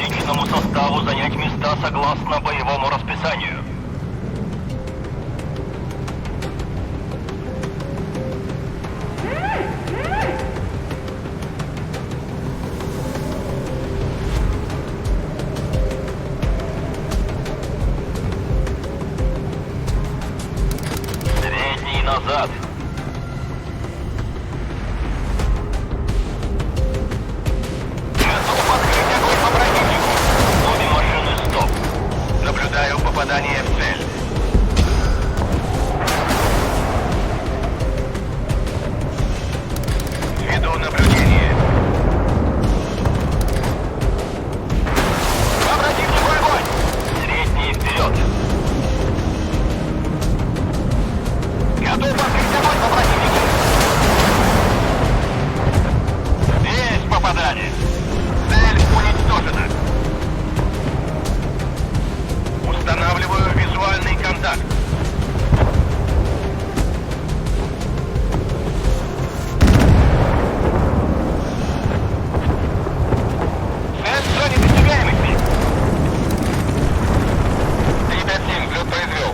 личному составу занять места согласно боевому расписанию. Средний назад. Готов открыть огонь по противнику. Обе машины стоп. Наблюдаю попадание в цель. Веду наблюдение. По противнику огонь! Средний вперед. Готов открыть огонь по противнику. Есть попадание. Цель уничтожена. Устанавливаю визуальный контакт. Цель в зоне достигаемости. 357, взлет произвел.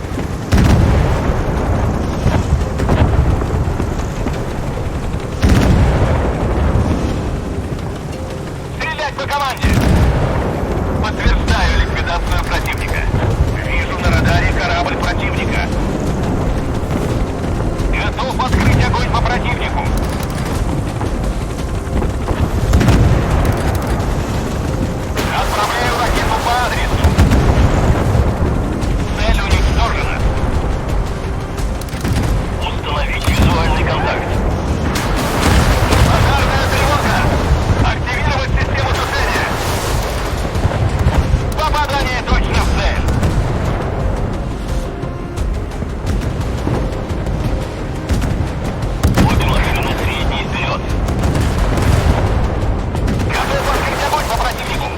Стрелять по команде! Подтверждаю ликвидацию противника. Вижу на радаре корабль противника. Готов открыть огонь по противнику. Отправляю ракету по адресу. Цель уничтожена. Установить визуальный контакт. Пожарная тревога! Активировать систему тушения! Попадание точно в цель! Обе машины средние вперед! Готов открыть огонь по противнику!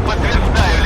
Подтверждаю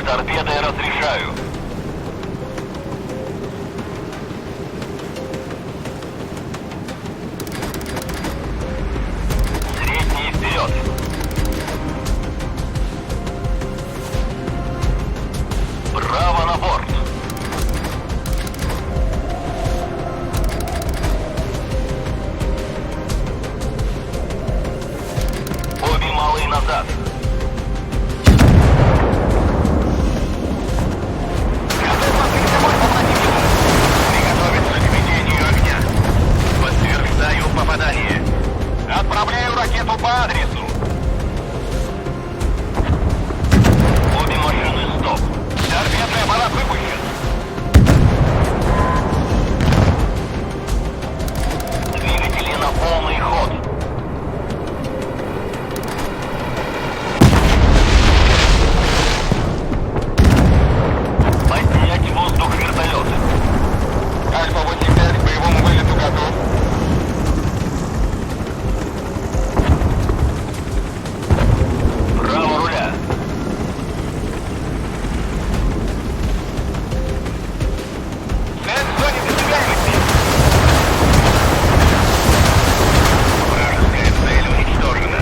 Торпедой разрешаю. Средний вперед. Право на борт. Обе малые назад. Готов открыть огонь по противнику. Приготовиться к ведению огня. Подтверждаю попадание. Отправляю ракету по адресу. Обе машины стоп. Торпедный аппарат выпущен. Двигатели на полный ход. Поднять в воздух вертолет. Альфа-85 к боевому вылету готов. Право руля. Цель в зоне досягаемости. Вражеская цель уничтожена.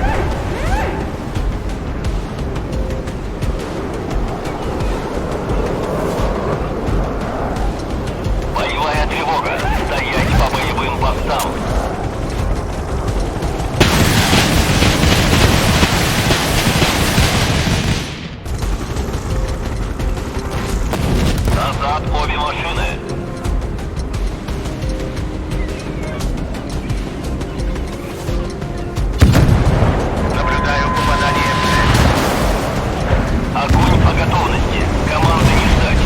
Боевая тревога. Стоять по боевым постам. Назад обе машины. Наблюдаю попадание в цель. Огонь по готовности. Команды не ждать.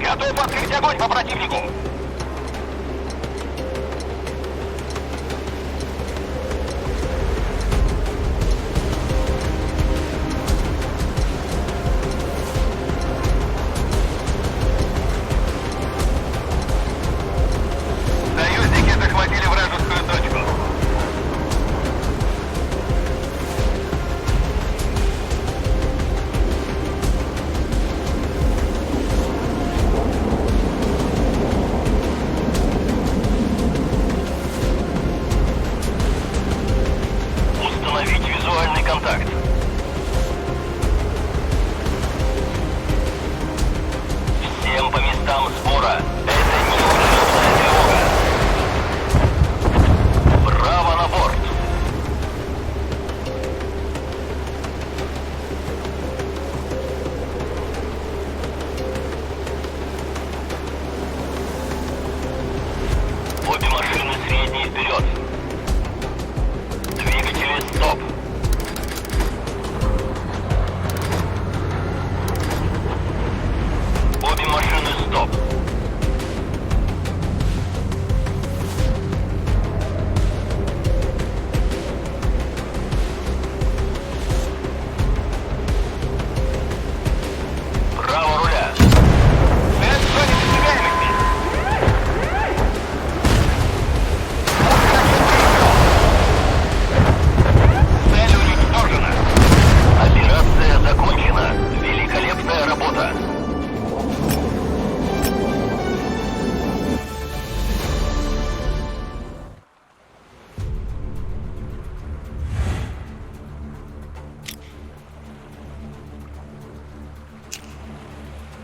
Готов открыть огонь по противнику.